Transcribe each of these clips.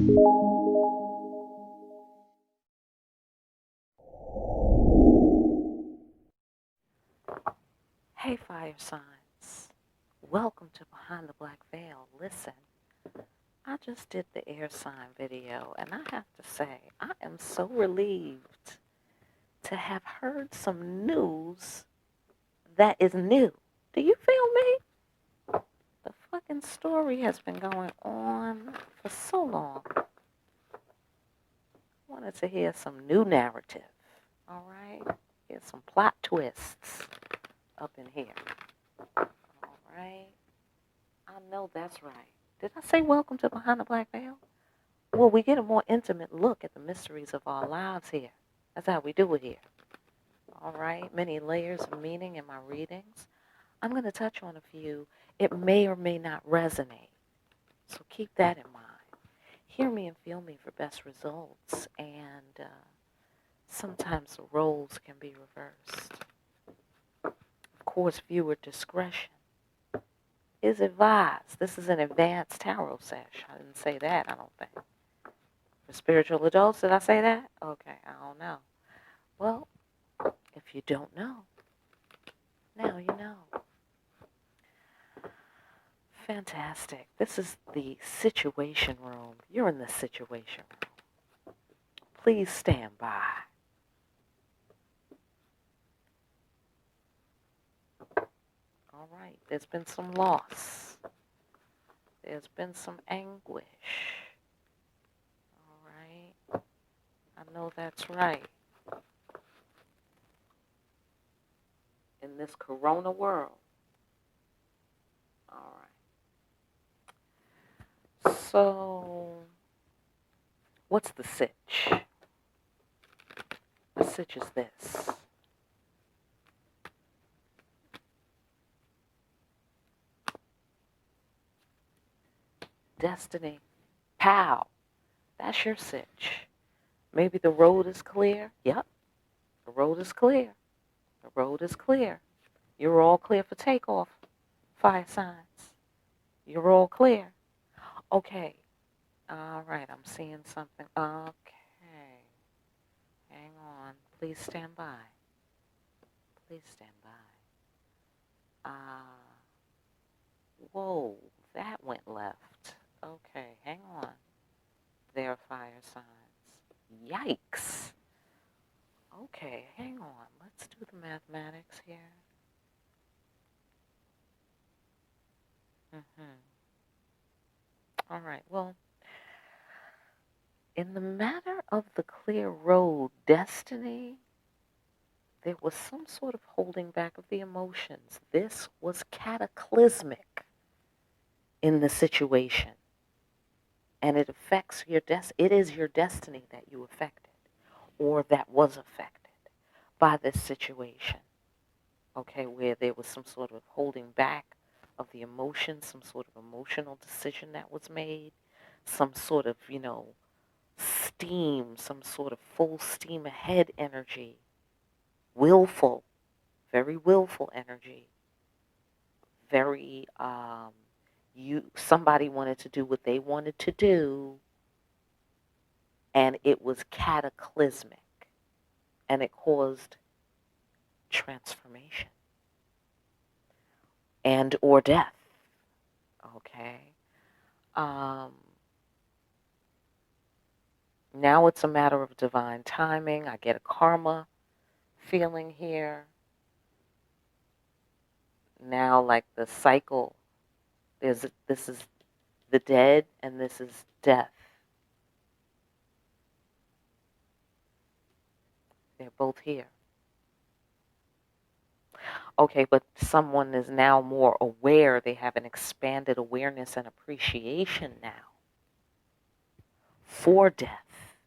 Hey, fire signs. Welcome to Behind the Black Veil. Listen, I just did the air sign video, and I have to say, I am so relieved to have heard some news that is new. Do you feel me? The fucking story has been going on for so long. I wanted to hear some new narrative, all right? Here's some plot twists up in here, all right? I know that's right. Did I say welcome to Behind the Black Veil? Well, we get a more intimate look at the mysteries of our lives here. That's how we do it here. All right, many layers of meaning in my readings. I'm going to touch on a few. It may or may not resonate, so keep that in mind. Hear me and feel me for best results, and sometimes the roles can be reversed. Of course, viewer discretion is advised. This is an advanced tarot sesh. I didn't say that, I don't think. For spiritual adults, did I say that? Okay, I don't know. Well, if you don't know, now you know. Fantastic. This is the situation room. You're in the situation room. Please stand by. All right, there's been some loss. There's been some anguish. All right, I know that's right. In this corona world. All right. So, what's the sitch? The sitch is this. Destiny. Pow. That's your sitch. Maybe the road is clear. Yep, the road is clear. The road is clear. You're all clear for takeoff, fire signs. You're all clear. Okay. All right, I'm seeing something. Okay. Hang on. Please stand by. Please stand by. Whoa, that went left. Okay, hang on. There are fire signs. Yikes. Okay, hang on. Let's do the mathematics here. All right, well, in the matter of the clear road destiny, there was some sort of holding back of the emotions. This was cataclysmic in the situation. And it affects your it is your destiny that you affected, or that was affected by this situation. Okay, where there was some sort of holding back of the emotions, some sort of emotional decision that was made, some sort of, steam, some sort of full steam ahead energy, willful, very willful energy, very, somebody wanted to do what they wanted to do, and it was cataclysmic, and it caused transformation and or death. Okay. Now it's a matter of divine timing. I get a karma feeling here. Now, like the cycle, this is the dead and this is death. They're both here. Okay, but someone is now more aware. They have an expanded awareness and appreciation now for death,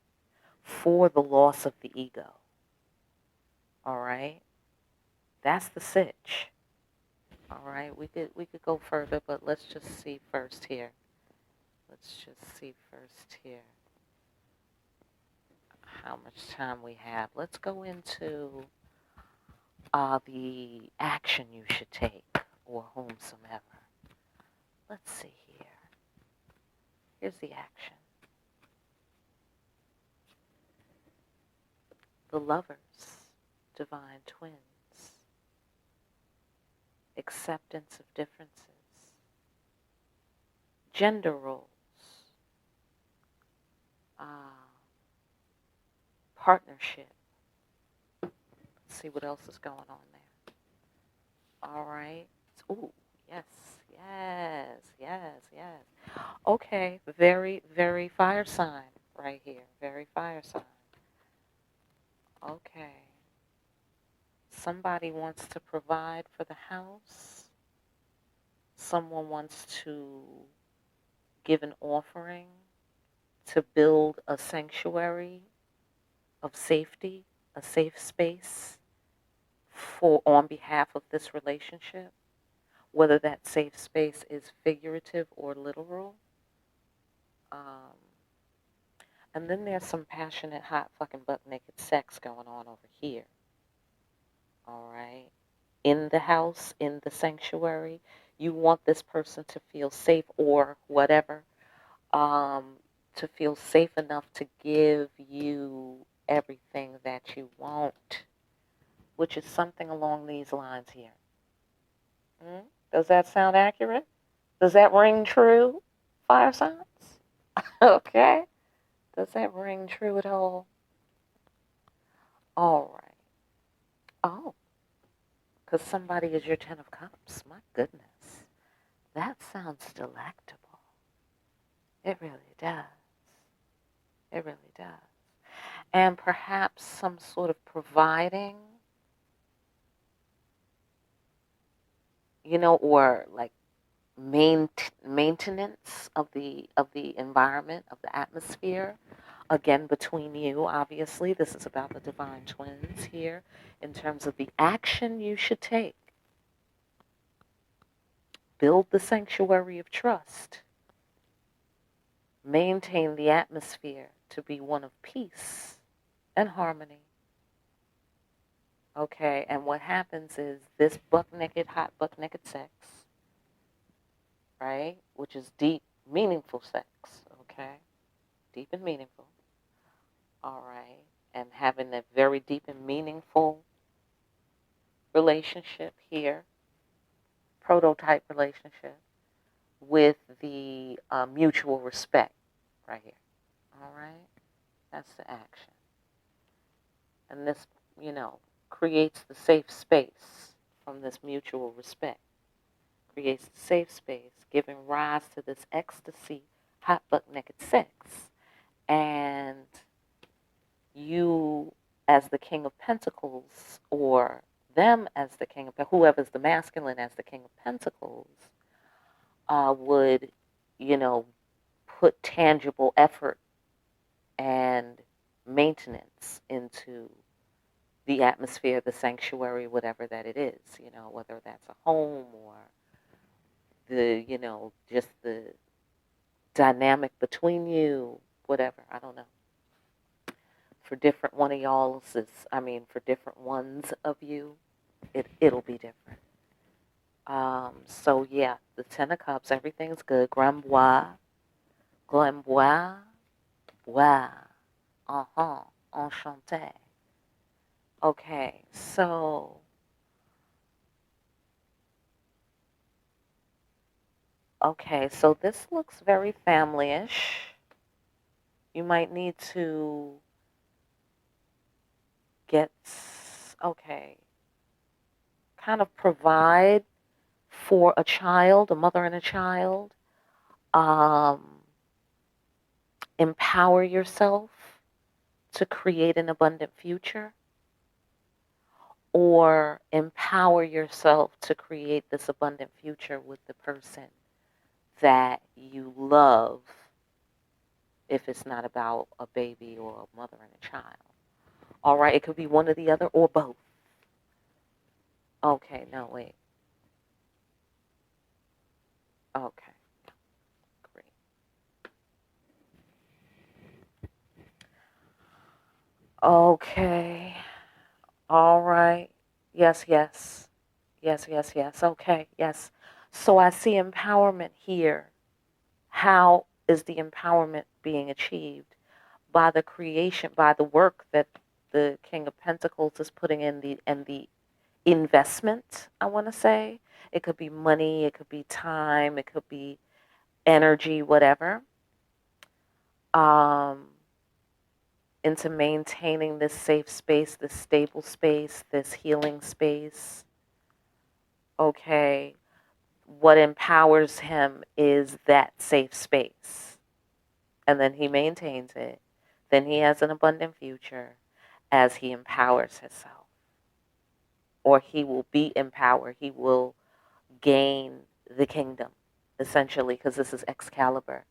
for the loss of the ego. All right? That's the sitch. All right, we could go further, but let's just see first here. Let's just see first here how much time we have. Let's go into the action you should take, or whomsoever. Let's see here. Here's the action. the Lovers, divine twins, acceptance of differences, gender roles, partnership. Let's see what else is going on there. All right. Ooh, yes, yes, yes, yes. Okay, very, very fire sign right here. Very fire sign. Okay. Somebody wants to provide for the house. Someone wants to give an offering to build a sanctuary of safety, a safe space for on behalf of this relationship, whether that safe space is figurative or literal. Um, and then there's some passionate, hot, fucking butt naked sex going on over here. All right. In the house, in the sanctuary, you want this person to feel safe or whatever, to feel safe enough to give you everything that you want, which is something along these lines here. Does that sound accurate? Does that ring true, fire signs? Okay. Does that ring true at all? All right. Oh, because somebody is your Ten of Cups. My goodness. That sounds delectable. It really does. It really does. And perhaps some sort of providing, or like maintenance of the environment, of the atmosphere. Again, between you, obviously, this is about the divine twins here in terms of the action you should take. Build the sanctuary of trust. Maintain the atmosphere to be one of peace and harmony. Okay, and what happens is this hot buck naked sex, right? Which is deep, meaningful sex, okay? Deep and meaningful. All right. And having a very deep and meaningful relationship here, prototype relationship, with the mutual respect right here. All right. That's the action. And this, creates the safe space from this mutual respect. Creates the safe space, giving rise to this ecstasy, hot butt naked sex. And you, as the King of Pentacles, or them as the King of whoever's the masculine as the King of Pentacles, would, put tangible effort and maintenance into the atmosphere, the sanctuary, whatever that it is, whether that's a home or the, just the dynamic between you, whatever, I don't know. For different for different ones of you, it'll be different. So yeah, the Ten of Cups, everything's good. Grambois, bois, enchanté. Okay, so this looks very family-ish. You might need to kind of provide for a child, a mother and a child. Empower yourself to create an abundant future, or empower yourself to create this abundant future with the person that you love, if it's not about a baby or a mother and a child. All right, it could be one or the other or both. Okay, no, wait. Okay, great. Okay, all right. Yes, yes. Yes, yes, yes. Okay, yes. So I see empowerment here. How is the empowerment being achieved? By the creation, by the work that the King of Pentacles is putting in the investment, I want to say. It could be money, it could be time, it could be energy, whatever. Into maintaining this safe space, this stable space, this healing space. Okay. What empowers him is that safe space. And then he maintains it. Then he has an abundant future as he empowers himself. Or he will be empowered. He will gain the kingdom, essentially, because this is Excalibur.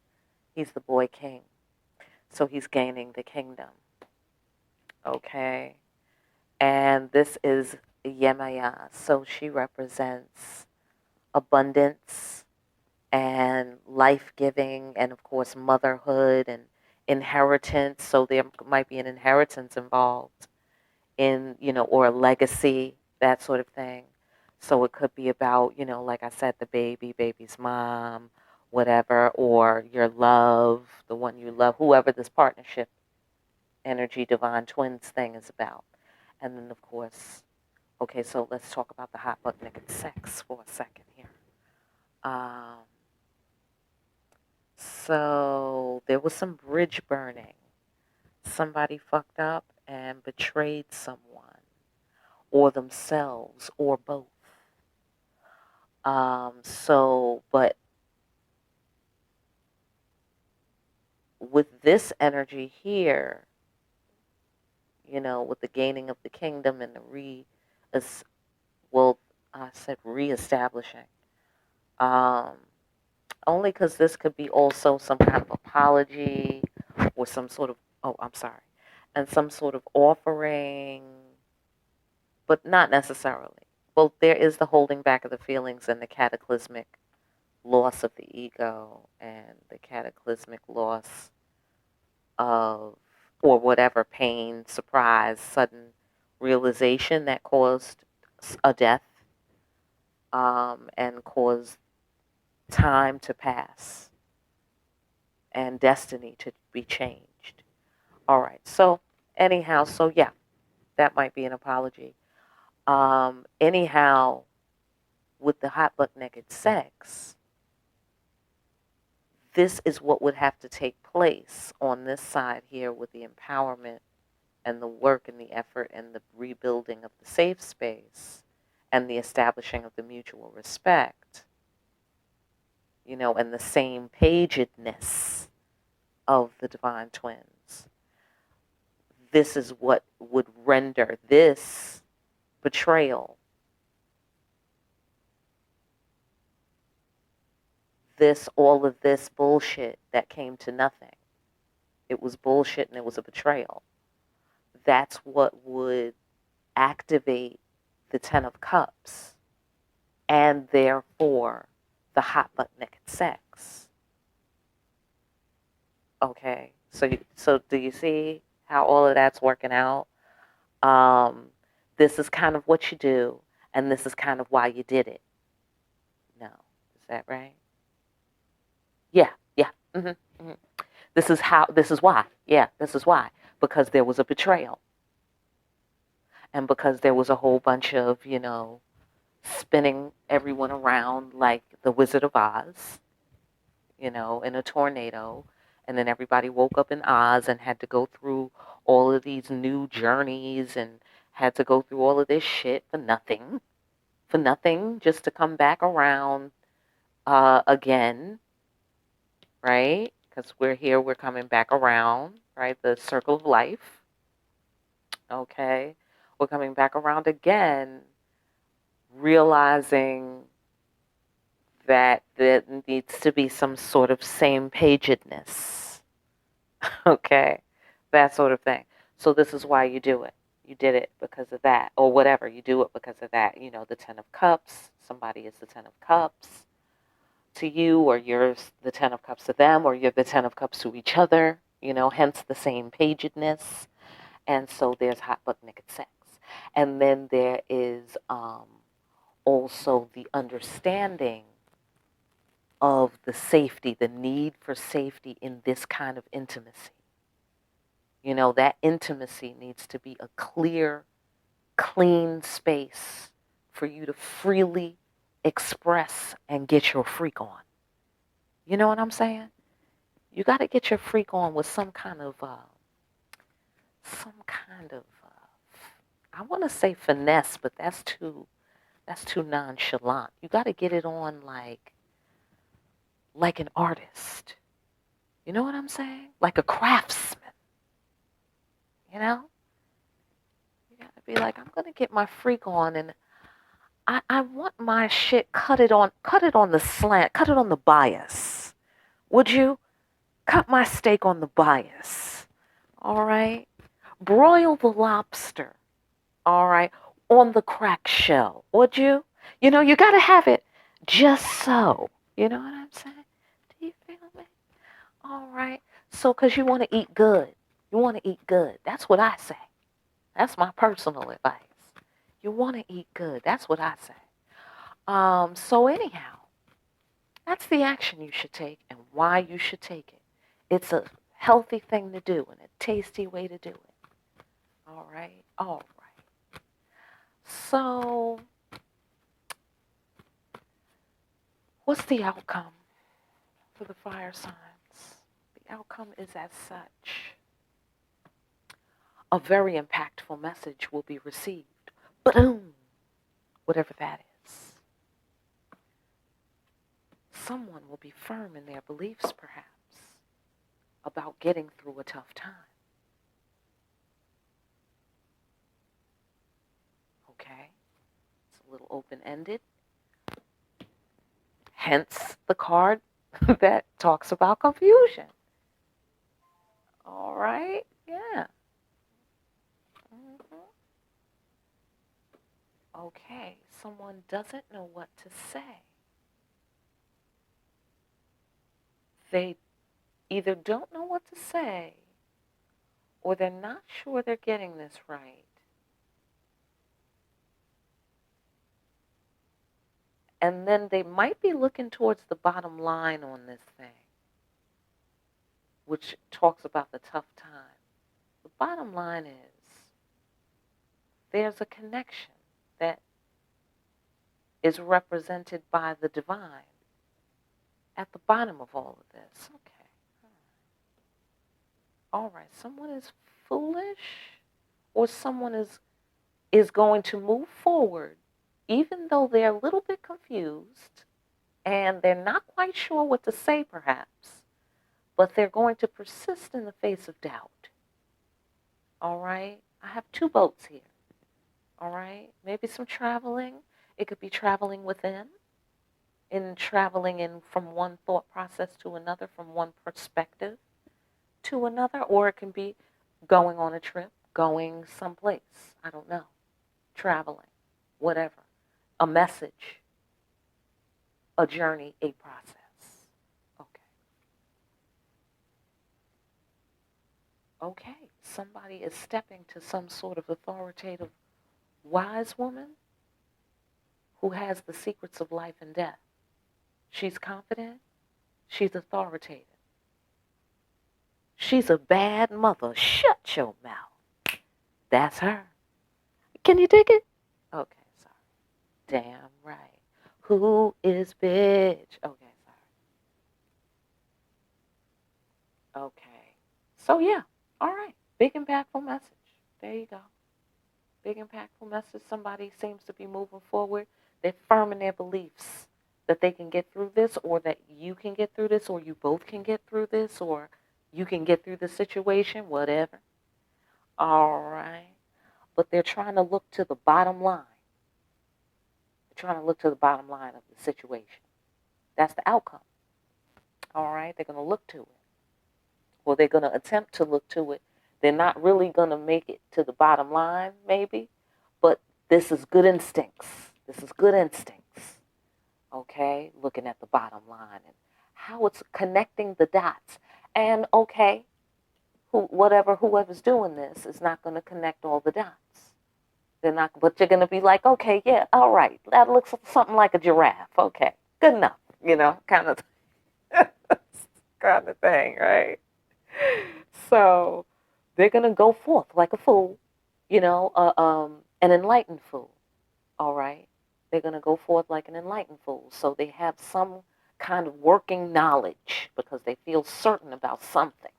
He's the boy king. So he's gaining the kingdom. Okay. And this is Yemaya. So she represents abundance and life-giving and, of course, motherhood and inheritance. So there might be an inheritance involved in, or a legacy, that sort of thing. So it could be about, like I said, the baby's mom, whatever, or your love, the one you love, whoever this partnership energy divine twins thing is about. And then, of course, okay, so let's talk about the hot butt naked sex for a second here. So there was some bridge burning. Somebody fucked up and betrayed someone, or themselves, or both. But with this energy here, with the gaining of the kingdom and the reestablishing. Only because this could be also some kind of apology or some sort of, and some sort of offering, but not necessarily. Well, there is the holding back of the feelings and the cataclysmic loss of the ego and the cataclysmic loss of, or whatever, pain, surprise, sudden realization that caused a death, and caused time to pass and destiny to be changed. All right. So anyhow, yeah, that might be an apology. Anyhow, with the hot butt naked sex, this is what would have to take place on this side here with the empowerment and the work and the effort and the rebuilding of the safe space and the establishing of the mutual respect, and the same pagedness of the divine twins. This is what would render this betrayal, all of this bullshit that came to nothing. It was bullshit and it was a betrayal. That's what would activate the Ten of Cups and therefore the hot butt naked sex. Okay, so do you see how all of that's working out? This is kind of what you do, and this is kind of why you did it. No, is that right? Yeah. Mm-hmm. This is why. Yeah, this is why. Because there was a betrayal. And because there was a whole bunch of, spinning everyone around like the Wizard of Oz, in a tornado. And then everybody woke up in Oz and had to go through all of these new journeys and had to go through all of this shit for nothing. For nothing, just to come back around again, right? Because we're coming back around, right? The circle of life. Okay. We're coming back around again, realizing that there needs to be some sort of same pagedness. Okay. That sort of thing. So this is why you do it. You did it because of that, or whatever. You do it because of that. The Ten of Cups. Somebody is the Ten of Cups to you, or you're the Ten of Cups to them, or you're the Ten of Cups to each other, hence the same pagedness. And so there's hot butt naked sex. And then there is also the understanding of the safety, the need for safety in this kind of intimacy. You know, that intimacy needs to be a clear, clean space for you to freely express and get your freak on. You know what I'm saying? You got to get your freak on with some kind of, I want to say finesse, but that's too nonchalant. You got to get it on like an artist. You know what I'm saying? Like a craftsman. You know? You got to be like, I'm going to get my freak on, and I want my shit cut it on the slant, cut it on the bias. Would you? Cut my steak on the bias. All right? Broil the lobster. All right? On the cracked shell. Would you? You know, you got to have it just so. You know what I'm saying? Do you feel me? All right. So, because you want to eat good. You want to eat good. That's what I say. That's my personal advice. You want to eat good. That's what I say. So anyhow, that's the action you should take and why you should take it. It's a healthy thing to do and a tasty way to do it. All right? All right. So, what's the outcome for the fire signs? The outcome is as such. A very impactful message will be received. Boom! Whatever that is. Someone will be firm in their beliefs, perhaps, about getting through a tough time. Okay? It's a little open-ended. Hence the card that talks about confusion. All right? Yeah. Mm-hmm. Okay, someone doesn't know what to say. They either don't know what to say or they're not sure they're getting this right. And then they might be looking towards the bottom line on this thing, which talks about the tough time. The bottom line is there's a connection that is represented by the divine at the bottom of all of this. Okay. All right. Someone is foolish or someone is going to move forward even though they're a little bit confused and they're not quite sure what to say perhaps, but they're going to persist in the face of doubt. All right? I have two boats here. All right? Maybe some traveling. It could be traveling within, in traveling in from one thought process to another, from one perspective to another, or it can be going on a trip, going someplace. I don't know. Traveling, whatever. A message, a journey, a process. Okay. Okay. Somebody is stepping to some sort of authoritative wise woman who has the secrets of life and death. She's confident. She's authoritative. She's a bad mother. Shut your mouth. That's her. Can you dig it? Okay, sorry. Damn right. Who is bitch? Okay, sorry. Okay. So yeah. All right. Big impactful message. There you go. Big impactful message. Somebody seems to be moving forward. They're firm in their beliefs that they can get through this, or that you can get through this, or you both can get through this, or you can get through the situation, whatever. All right. But they're trying to look to the bottom line. They're trying to look to the bottom line of the situation. That's the outcome. All right. They're going to look to it. Or they're going to attempt to look to it. They're not really going to make it to the bottom line, maybe. But this is good instincts. This is good instincts. Okay. Looking at the bottom line and how it's connecting the dots. And okay, whoever's doing this is not going to connect all the dots. They're not, but you're going to be like, okay, yeah, all right, that looks something like a giraffe. Okay, good enough, kind of, kind of thing, right? So, They're going to go forth like a fool, an enlightened fool, all right? They're going to go forth like an enlightened fool. So they have some kind of working knowledge because they feel certain about something,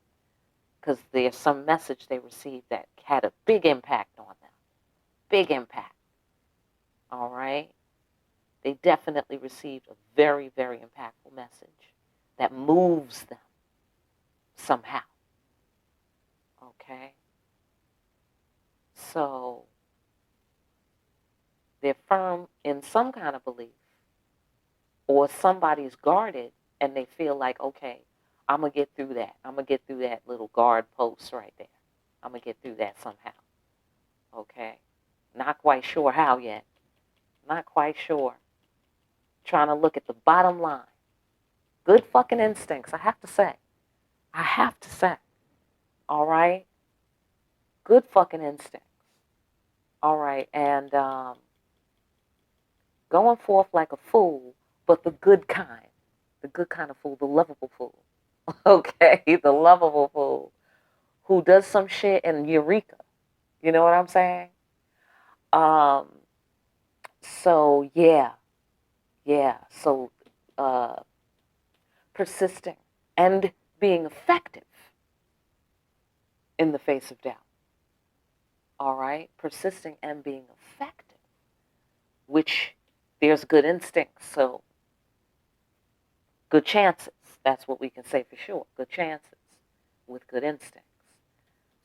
because there's some message they received that had a big impact on them. Big impact, all right? They definitely received a very, very impactful message that moves them somehow, okay? So they're firm in some kind of belief, or somebody's guarded and they feel like, okay, I'm going to get through that. I'm going to get through that little guard post right there. I'm going to get through that somehow, okay? Not quite sure how yet. Not quite sure. Trying to look at the bottom line. Good fucking instincts, I have to say. I have to say. All right? Good fucking instincts. All right, and going forth like a fool, but the good kind. The good kind of fool, the lovable fool. Okay, the lovable fool who does some shit and eureka. You know what I'm saying? Um, so yeah. So uh, persisting and being effective in the face of doubt. All right, persisting and being effective, which there's good instincts. So good chances. That's what we can say for sure. Good chances with good instincts.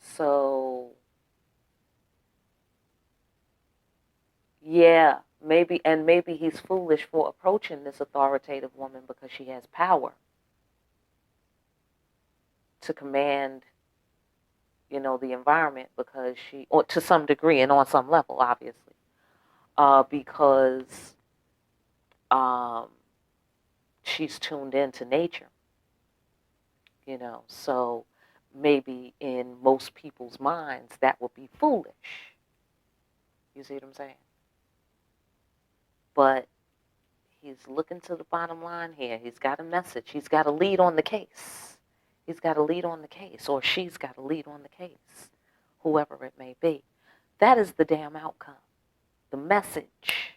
So yeah, maybe he's foolish for approaching this authoritative woman because she has power to command, the environment, because or to some degree and on some level, obviously, because um, she's tuned into nature, so maybe in most people's minds that would be foolish. You see what I'm saying? But he's looking to the bottom line here. He's got a message. He's got a lead on the case. He's got a lead on the case, or she's got a lead on the case, whoever it may be. That is the damn outcome. The message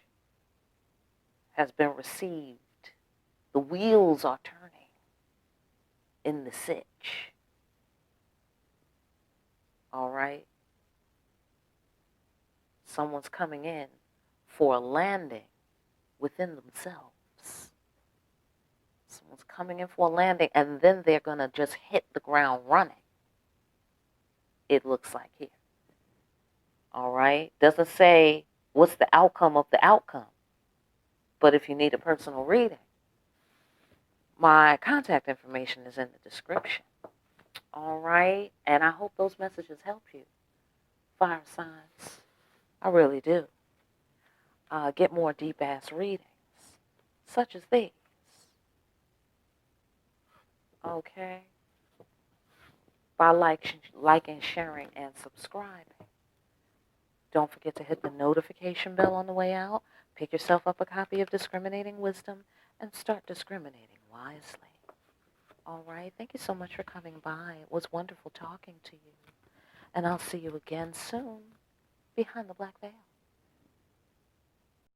has been received. The wheels are turning in the sitch. All right? Someone's coming in for a landing within themselves. Someone's coming in for a landing, and then they're going to just hit the ground running. It looks like here. All right? Doesn't say what's the outcome of the outcome. But if you need a personal reading, my contact information is in the description. All right? And I hope those messages help you, fire signs. I really do. Get more deep-ass readings, such as these. Okay? By liking, sharing, and subscribing. Don't forget to hit the notification bell on the way out. Pick yourself up a copy of Discriminating Wisdom and start discriminating wisely. All right? Thank you so much for coming by. It was wonderful talking to you. And I'll see you again soon behind the black veil.